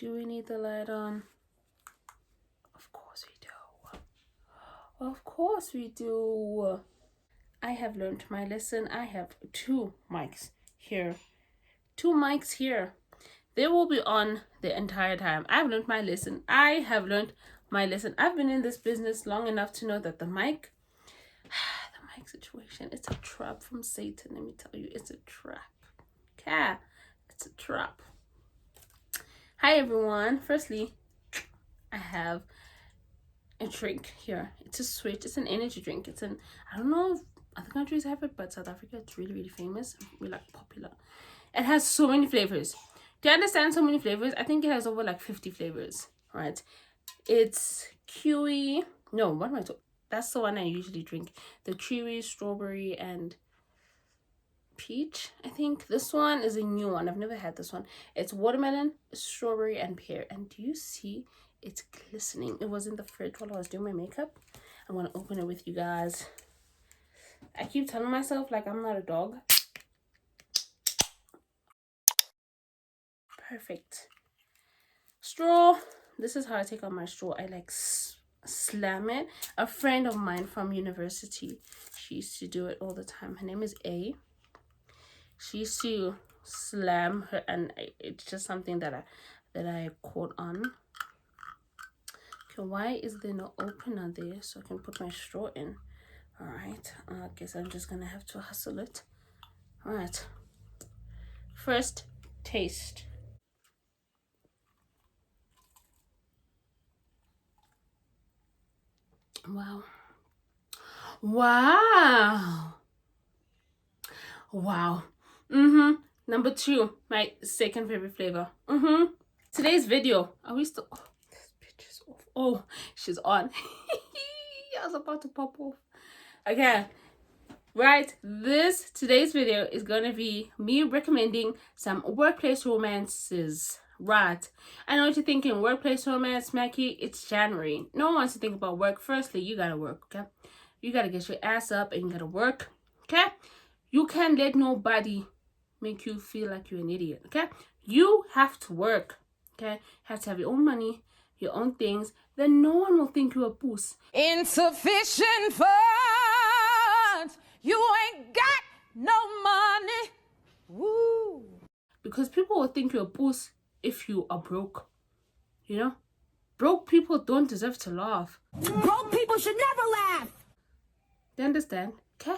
Do we need the light on? Of course we do. Of course we do. I have learned my lesson. I have two mics here. Two mics here. They will be on the entire time. I've learned my lesson. I have learned my lesson. I've been in this business long enough to know that the mic situation, it's a trap from Satan. Let me tell you, it's a trap. Okay, it's a trap. Hi everyone. Firstly, I have a drink here. It's a switch. It's an energy drink. It's an, I don't know if other countries have it, but South Africa, it's really, really famous. Really like popular. It has so many flavors. Do you understand so many flavors? I think it has over like 50 flavors, right? It's kiwi. No, what am I talking? That's the one I usually drink. The kiwi, strawberry, and peach. I think this one is a new one. I've never had this one. It's watermelon, strawberry, and pear. And do you see? It's glistening. It was in the fridge while I was doing my makeup. I'm gonna open it with you guys. I keep telling myself like I'm not a dog. Perfect. Straw. This is how I take out my straw. I like slam it. A friend of mine from university, she used to do it all the time. Her name is A. She used to slam her, and it's just something that I caught on. Okay, why is there no opener there so I can put my straw in? All right, I guess I'm just gonna have to hustle it. All right, first taste. Wow. Wow. Wow. Number two, my second favorite flavor. Today's video, are we still? Oh, this bitch is off. Oh, she's on. I was about to pop off. Okay. Right, today's video is gonna be me recommending some workplace romances. Right, I know what you're thinking. Workplace romance, Mackie. It's January. No one wants to think about work. Firstly, you gotta work. Okay, you gotta get your ass up and you gotta work. Okay, you can't let nobody make you feel like you're an idiot. Okay, you have to work. Okay, you have to have your own money, your own things. Then no one will think you're a puss. Insufficient funds. You ain't got no money. Woo. Because people will think you're a puss if you are broke. You know? Broke people don't deserve to laugh. Broke people should never laugh. Do you understand? Okay?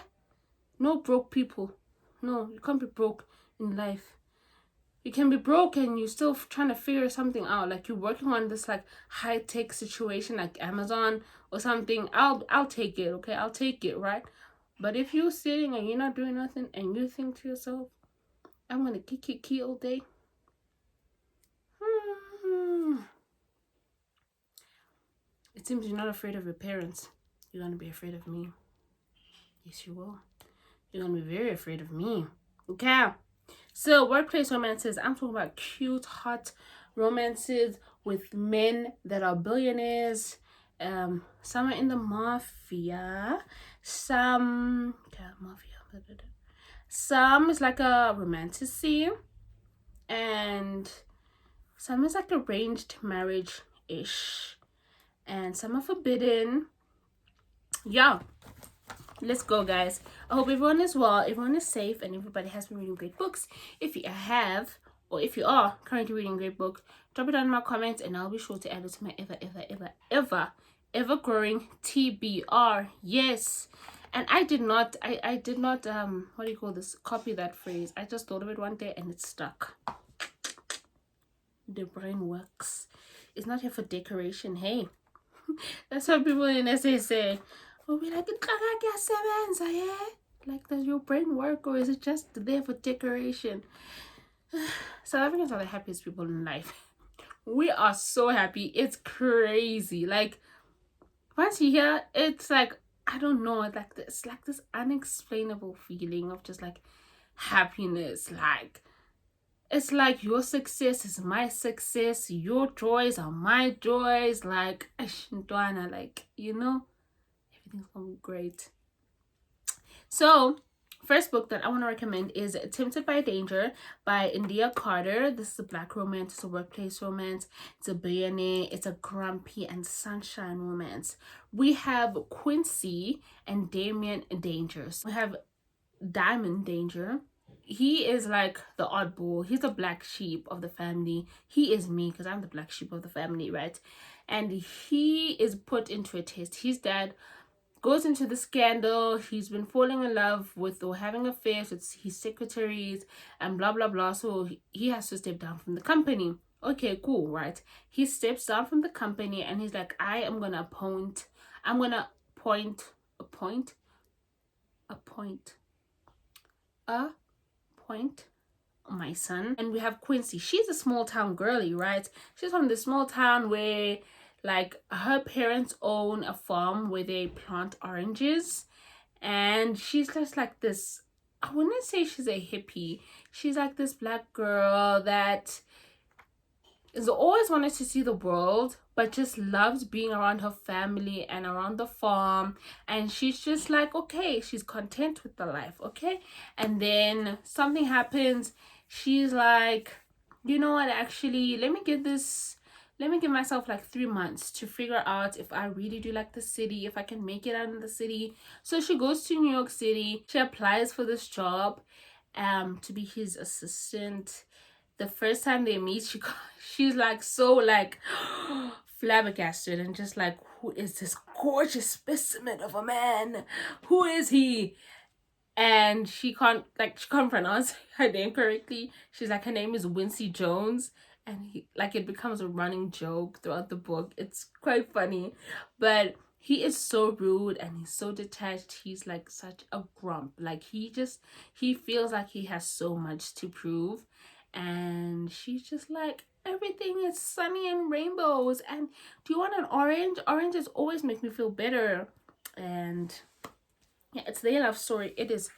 No broke people. No, you can't be broke in life. You can be broke and you're still trying to figure something out. Like you're working on this like high-tech situation like Amazon or something. I'll take it, okay? I'll take it, right? But if you're sitting and you're not doing nothing and you think to yourself, I'm gonna kick all day. It seems you're not afraid of your parents. You're gonna be afraid of me. Yes, you will. You're gonna be very afraid of me. Okay. So workplace romances. I'm talking about cute, hot romances with men that are billionaires. Some are in the mafia. Some Some is like a romantic scene, and some is like arranged marriage-ish, and some are forbidden. Yeah, let's go, guys. I hope everyone is well, everyone is safe, and everybody has been reading great books. If you have, or if you are currently reading a great book, drop it down in my comments, and I'll be sure to add it to my ever growing TBR. Yes. And I did not what do you call this, copy that phrase. I just thought of it one day and it stuck. The brain works. It's not here for decoration. Hey, that's what people in SA say. Oh, we like, like, does your brain work or is it just there for decoration? South Africans are the happiest people in life. We are so happy. It's crazy. Like, once you hear, it's like, I don't know, like this unexplainable feeling of just like happiness. Like, it's like your success is my success, your joys are my joys. Like, like, you know, everything's gonna be great. So First book that I want to recommend is Tempted by Danger by Endiya Carter. This is a black romance. It's a workplace romance. It's a billionaire. It's a grumpy and sunshine romance. We have Quincy and Damien Dangers. We have Diamond Danger. He is like the oddball. He's the black sheep of the family. He is me because I'm the black sheep of the family, right? And he is put into a test. His dad goes into the scandal. He's been falling in love with or having affairs with his secretaries and blah blah blah. So he has to step down from the company. Okay, cool, right? He steps down from the company and he's like, I'm gonna appoint my son. And we have Quincy. She's a small town girly, right? She's from the small town where like her parents own a farm where they plant oranges, and she's just like this, I wouldn't say she's a hippie, she's like this black girl that is always wanted to see the world but just loves being around her family and around the farm, and she's just like, okay, she's content with the life, okay? And then something happens. She's like, you know what, actually let me give myself like 3 months to figure out if I really do like the city, if I can make it out in the city. So she goes to New York City. She applies for this job to be his assistant. The first time they meet, she's like so like flabbergasted and just like, who is this gorgeous specimen of a man? Who is he? And she can't pronounce her name correctly. She's like, her name is Wincy Jones, and it becomes a running joke throughout the book. It's quite funny, but he is so rude and he's so detached. He's like such a grump. Like he feels like he has so much to prove, and she's just like, everything is sunny and rainbows, and do you want an orange? Oranges always make me feel better. And yeah, it's their love story. It is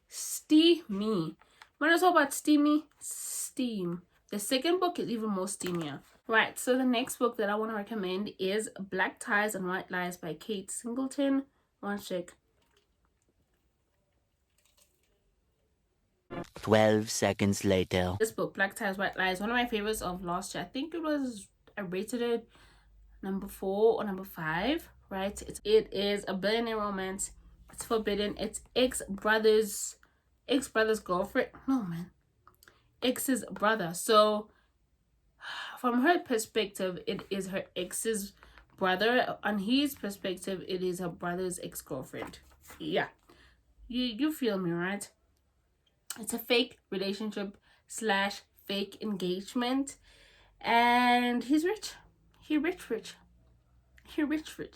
steamy. When I talk about steamy, steam. The second book is even more steamier. Right, so the next book that I want to recommend is Black Ties and White Lies by Kat Singleton. One sec. 12 seconds later. This book, Black Ties, White Lies, one of my favorites of last year. I think I rated it number 4 or number 5, right? It is a billionaire romance. It's forbidden. It's ex-brother's girlfriend. No, man. Ex's brother. So from her perspective, it is her ex's brother. On his perspective, it is her brother's ex-girlfriend. Yeah. You feel me, right? It's a fake relationship / fake engagement. And he's rich. He rich.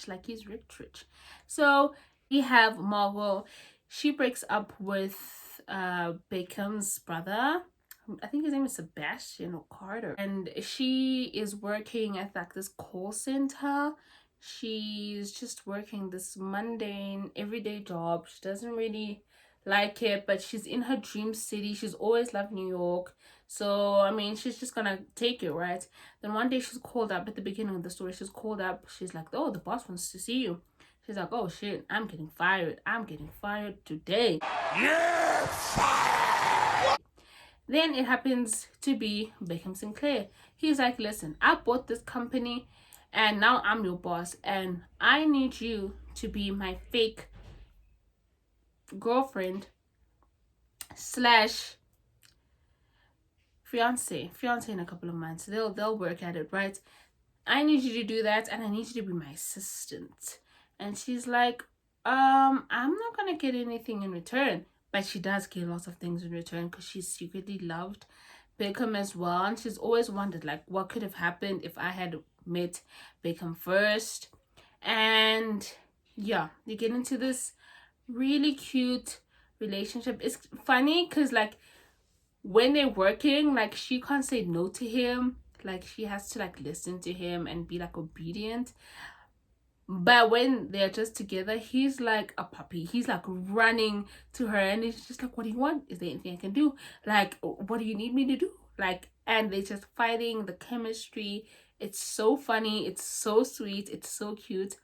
Like he's rich. So we have Maura. She breaks up with Beckham's brother. I think his name is Sebastian or Carter. And she is working at like this call center. She's just working this mundane everyday job. She doesn't really like it, but she's in her dream city. She's always loved New York. So, I mean, she's just gonna take it, right? Then one day she's called up at the beginning of the story. She's called up. She's like, oh, the boss wants to see you. She's like, oh, shit, I'm getting fired. I'm getting fired today. You're fired! Then it happens to be Beckham Sinclair. He's like, listen, I bought this company and now I'm your boss. And I need you to be my fake girlfriend / fiance in a couple of months. They'll work at it, right? I need you to do that, and I need you to be my assistant. And she's like, I'm not gonna get anything in return. But she does get lots of things in return because she's secretly loved Beckham as well. And she's always wondered, like, what could have happened if I had met Beckham first. And yeah, they get into this really cute relationship. It's funny because like when they're working, like she can't say no to him. Like she has to like listen to him and be like obedient. But when they're just together, he's like a puppy. He's like running to her and he's just like, what do you want? Is there anything I can do? Like, what do you need me to do? Like, and they're just fighting. The chemistry, it's so funny. It's so sweet. It's so cute.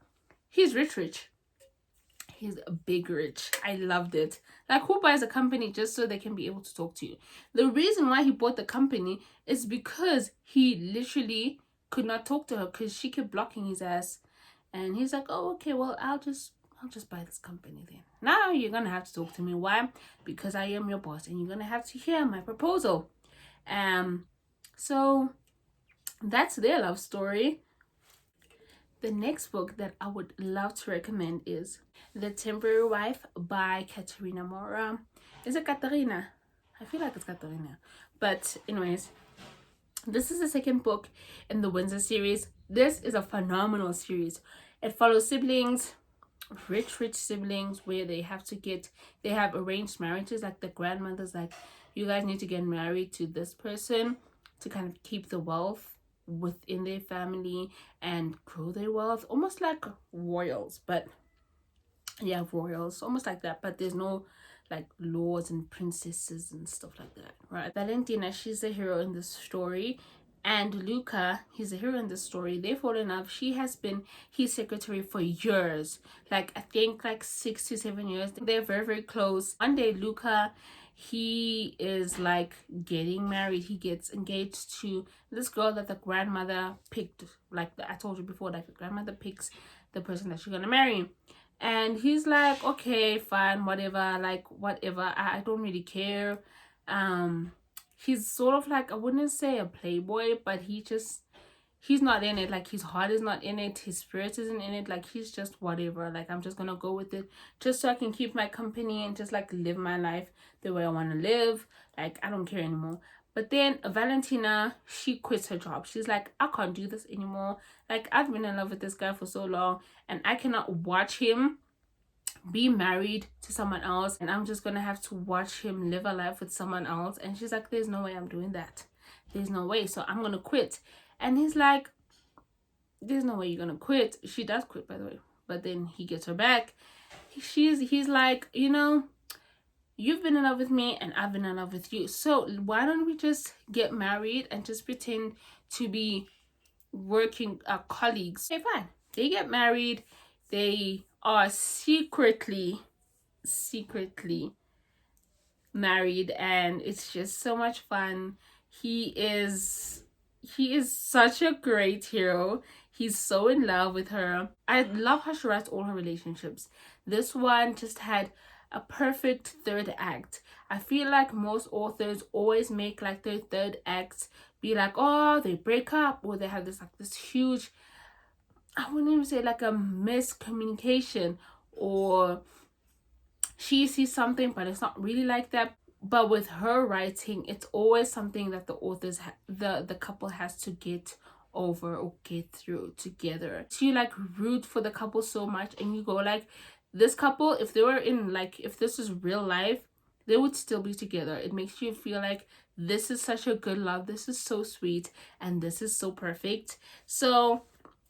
He's rich. He's a big rich. I loved it. Like, who buys a company just so they can be able to talk to you? The reason why he bought the company is because he literally could not talk to her because she kept blocking his ass. And he's like, oh, okay, well, I'll just buy this company then. Now you're gonna have to talk to me. Why? Because I am your boss and you're gonna have to hear my proposal. So that's their love story. The next book that I would love to recommend is The Temporary Wife by Catharina Maura. Is it Catharina? I feel like it's Catharina. But anyways, this is the second book in the Windsor series. This is a phenomenal series. It follows siblings, rich siblings, where they have arranged marriages. Like the grandmother's like, you guys need to get married to this person to kind of keep the wealth within their family and grow their wealth, almost like royals. But yeah, royals, almost like that, but there's no like lords and princesses and stuff like that, right? Valentina, she's the hero in this story, and Luca, he's a hero in this story. They fall in love. She has been his secretary for years, like I think like 6 to 7 years. They're very close. One day Luca, he is like getting married. He gets engaged to this girl that the grandmother picked. Like I told you before, like the grandmother picks the person that she's gonna marry. And he's like, okay, fine, whatever, like whatever, I don't really care. He's sort of like, I wouldn't say a playboy, but he's not in it. Like his heart is not in it, his spirit isn't in it. Like he's just whatever, like I'm just gonna go with it just so I can keep my company and just like live my life the way I want to live. Like I don't care anymore. But then Valentina, she quits her job. She's like, I can't do this anymore. Like I've been in love with this guy for so long and I cannot watch him be married to someone else and I'm just gonna have to watch him live a life with someone else. And she's like, there's no way I'm doing that. There's no way. So I'm gonna quit. And he's like, there's no way you're gonna quit. She does quit, by the way, but then he gets her back. He's like, you know, you've been in love with me and I've been in love with you, so why don't we just get married and just pretend to be working colleagues? Okay, fine. They get married. They are secretly married and it's just so much fun. He is such a great hero. He's so in love with her. I love how she writes all her relationships. This one just had a perfect third act. I feel like most authors always make like their third acts be like, oh, they break up, or they have this huge, I wouldn't even say like a miscommunication, or she sees something but it's not really like that. But with her writing, it's always something that the authors the couple has to get over or get through together. So you like root for the couple so much, and you go like, this couple, if they were in like, if this is real life, they would still be together. It makes you feel like this is such a good love, this is so sweet, and this is so perfect. So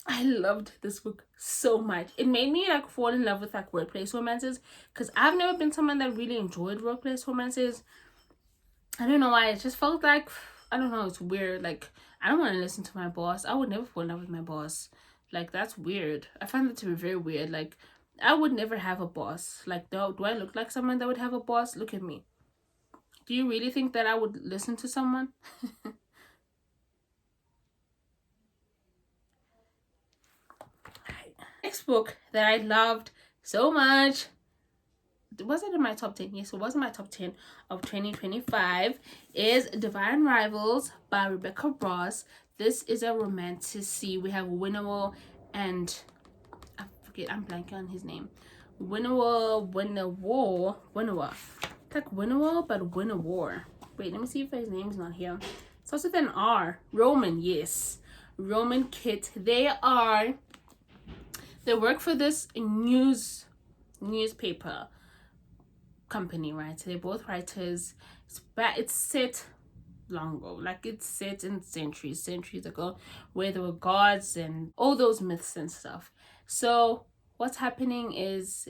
I loved this book so much. It made me like fall in love with like workplace romances, because I've never been someone that really enjoyed workplace romances. I don't know why. It just felt like, I don't know, it's weird. Like I don't want to listen to my boss. I would never fall in love with my boss. Like that's weird. I find that to be very weird. Like I would never have a boss. Like do I look like someone that would have a boss? Look at me. Do you really think that I would listen to someone? Next book that I loved so much, was it in my top 10? Yes, it was in my top 10 of 2025, is Divine Rivals by Rebecca Ross. This is a romantasy. We have Winnow and I'm blanking on his name. Winnow. Like Winnow, but Winnow. Wait, let me see if his name's not here. It starts with an R. Roman, yes. Roman Kit. They work for this newspaper company, right? So they're both writers. It's set long ago, like it's set in centuries ago, where there were gods and all those myths and stuff. So what's happening is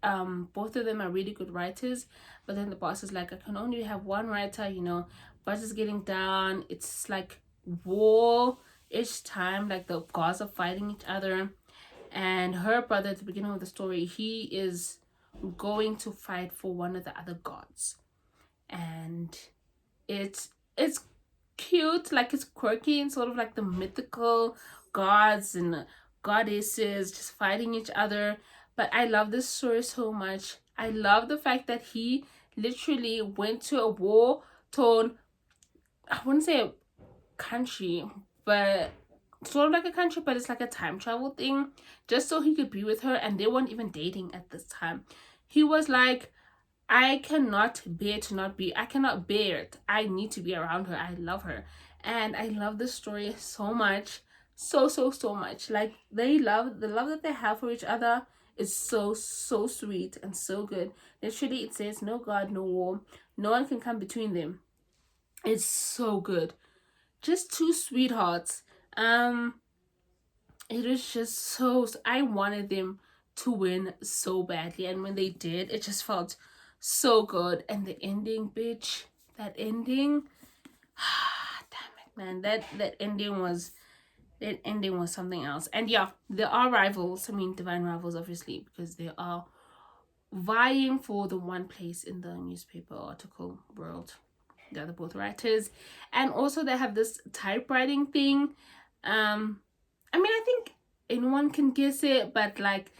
both of them are really good writers, but then the boss is like, I can only have one writer, you know, budget's getting down, it's like war-ish time, like the gods are fighting each other. and her brother at the beginning of the story, he is going to fight for one of the other gods, and it's cute, like it's quirky and sort of like the mythical gods and goddesses just fighting each other. But I love this story so much. I love the fact that he literally went to a war torn, I wouldn't say a country, but sort of like a country, but it's like a time travel thing, just so he could be with her. And they weren't even dating at this time. He was like, I cannot bear to not be, I cannot bear it. I need to be around her. I love her. And I love this story so much. So much. Like the love that they have for each other is so sweet and so good. Literally it says no God, no war. No one can come between them. It's so good. Just two sweethearts. It was just so, I wanted them to win so badly, and when they did, it just felt so good. And the ending, bitch, that ending, damn it, man, that ending was something else. And yeah, there are rivals. I mean, divine rivals, obviously, because they are vying for the one place in the newspaper article world. They're both writers, and also they have this typewriting thing. I mean, I think anyone can guess it, but like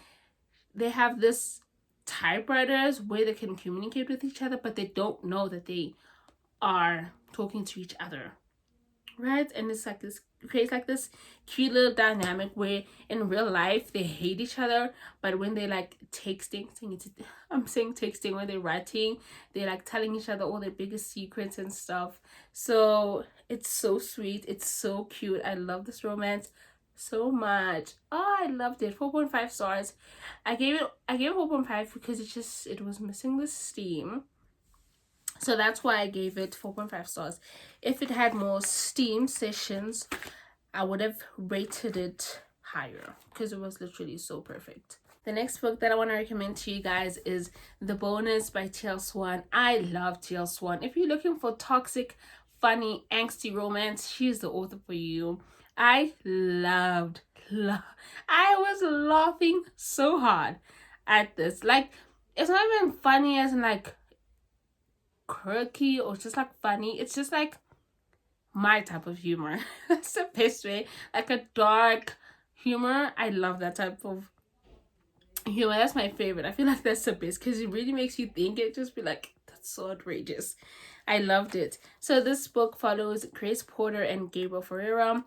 they have this typewriters where they can communicate with each other, but they don't know that they are talking to each other, right? And it's like this creates like this cute little dynamic where in real life they hate each other, but when they like I'm saying texting, when they're writing, they're like telling each other all their biggest secrets and stuff. So it's so sweet, it's so cute. I love this romance so much. Oh, I loved it. 4.5 stars. I gave it 4.5 because it was missing the steam. So that's why I gave it 4.5 stars. If it had more steam sessions, I would have rated it higher because it was literally so perfect. The next book that I want to recommend to you guys is The Bonus by TL Swan. I love TL Swan. If you're looking for toxic, funny, angsty romance, she's the author for you. I was laughing so hard at this. Like, it's not even funny as in like quirky or just like funny. It's just like my type of humor. That's the best way. Like a dark humor. I love that type of humor. That's my favorite. I feel like that's the best because it really makes you think. It just be like, that's so outrageous. I loved it. So this book follows Grace Porter and Gabriel Ferrara,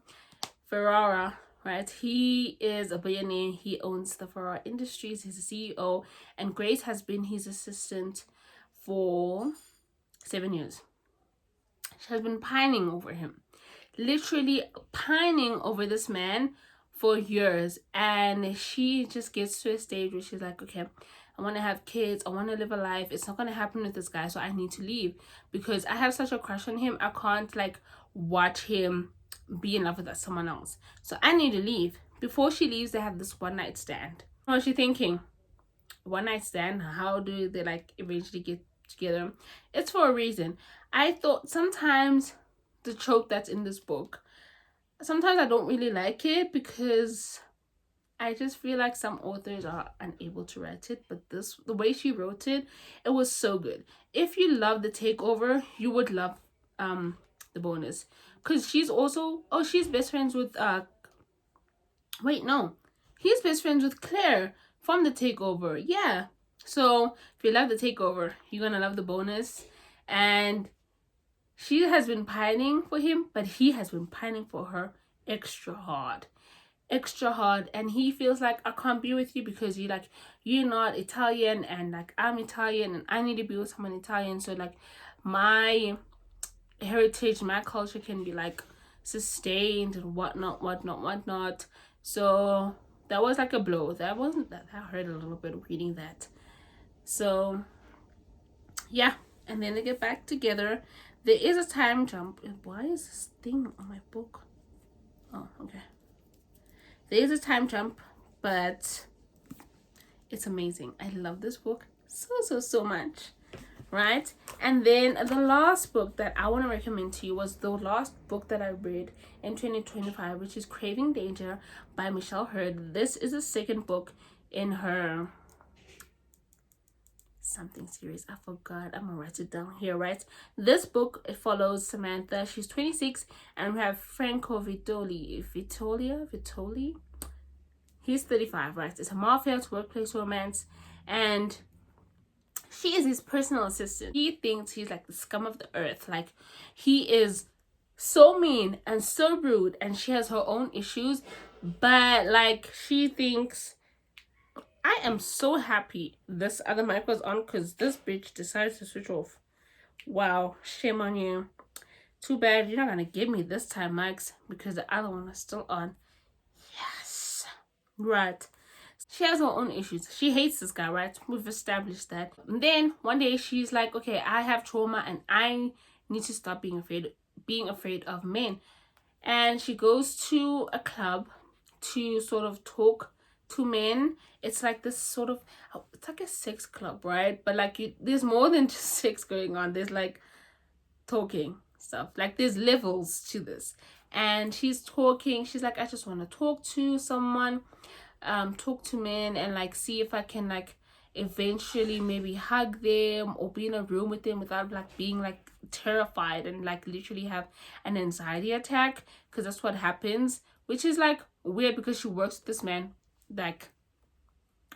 right? He is a billionaire. He owns the Ferrara Industries. He's a CEO, and Grace has been his assistant for 7 years. She has been pining over him, literally pining over this man for years. And she just gets to a stage where she's like, okay, I want to have kids, I want to live a life. It's not going to happen with this guy, so I need to leave because I have such a crush on him. I can't like watch him be in love with someone else, so I need to leave. Before she leaves, they have this one night stand. What was she thinking? One night stand? How do they like eventually get together? It's for a reason. I thought sometimes the trope that's in this book, sometimes I don't really like it because I just feel like some authors are unable to write it, but the way she wrote it, it was so good. If you love The Takeover, you would love The Bonus, because she's also, she's best friends with he's best friends with Claire from The Takeover. Yeah, so if you love The Takeover, you're gonna love The Bonus. And she has been pining for him, but he has been pining for her extra hard, and he feels like, I can't be with you because you're not Italian, and like I'm Italian and I need to be with someone Italian, so like my heritage, my culture can be like sustained and whatnot. So that was like a blow. That hurt a little bit reading that. So yeah, and then they get back together. There is a time jump. Why is this thing on my book? Oh, okay. There is a time jump, but it's amazing. I love this book so much. right? And then the last book that I want to recommend to you was the last book that I read in 2025, which is Craving Danger by Michelle Hurd. This is the second book in her something series. I forgot. I'm gonna write it down here, right? This book, it follows Samantha. She's 26, and we have Franco Vitoli. He's 35, right? It's a mafia workplace romance, and she is his personal assistant. He thinks he's like the scum of the earth. Like, he is so mean and so rude, and she has her own issues, but like, she thinks, I am so happy this other mic was on, because this bitch decided to switch off. Wow, shame on you. Too bad you're not gonna give me this time, mics, because the other one is still on. Yes. Right. She has her own issues. She hates this guy, right? We've established that. And then one day she's like, okay, I have trauma and I need to stop being afraid of men. And she goes to a club to sort of talk to men. It's like this sort of, it's like a sex club, right? But like, there's more than just sex going on. There's like talking stuff. Like, there's levels to this. And she's talking. She's like, I just want to talk to someone, talk to men, and like see if I can like eventually maybe hug them or be in a room with them without like being like terrified and like literally have an anxiety attack, because that's what happens, which is like weird because she works with this man like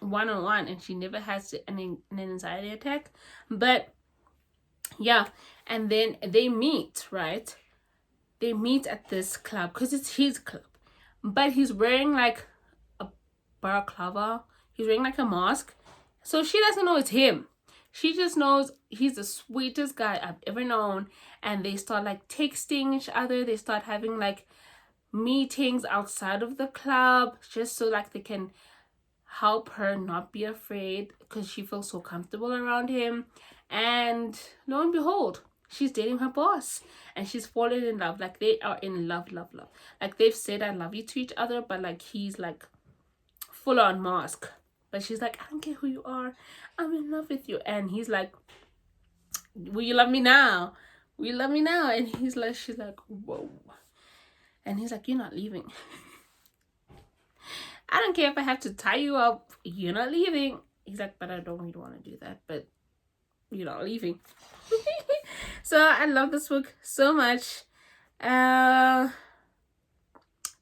one-on-one and she never has an anxiety attack. But yeah, and then they meet, right? They meet at this club because it's his club, but he's wearing like a balaclava. He's wearing like a mask, so she doesn't know it's him. She just knows he's the sweetest guy I've ever known. And they start like texting each other. They start having like meetings outside of the club, just so like they can help her not be afraid, because she feels so comfortable around him. And lo and behold, she's dating her boss and she's fallen in love. Like, they are in love. Like, they've said I love you to each other, but like, he's like full on mask. But she's like, I don't care who you are, I'm in love with you. And he's like, will you love me now? Will you love me now? And he's like, she's like, whoa. And he's like, you're not leaving. I don't care if I have to tie you up, you're not leaving. He's like, but I don't really want to do that, but you're not leaving. So I love this book so much. The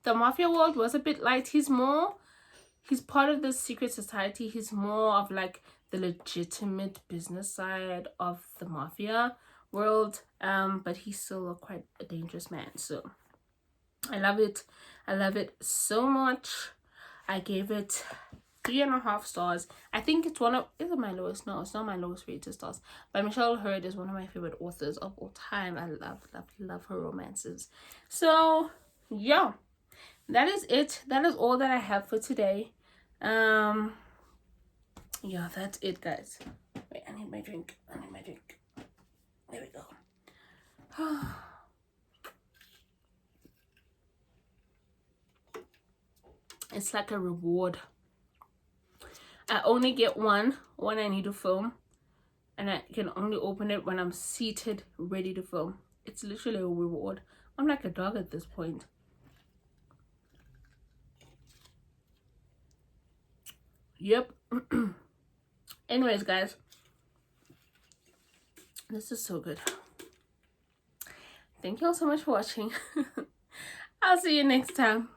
mafia world was a bit light. He's part of the secret society. He's more of like the legitimate business side of the mafia world, but he's still quite a dangerous man. So I love it so much. I gave it 3.5 stars. I think it's is it my lowest? No, it's not my lowest rated stars. But Michelle Hurd is one of my favorite authors of all time. I love her romances. So yeah, that is it. That is all that I have for today. Yeah, that's it, guys. Wait, I need my drink. There we go. It's like a reward. I only get one when I need to film, and I can only open it when I'm seated ready to film. It's literally a reward. I'm like a dog at this point. Yep. Anyways, guys, this is so good. Thank you all so much for watching. I'll see you next time.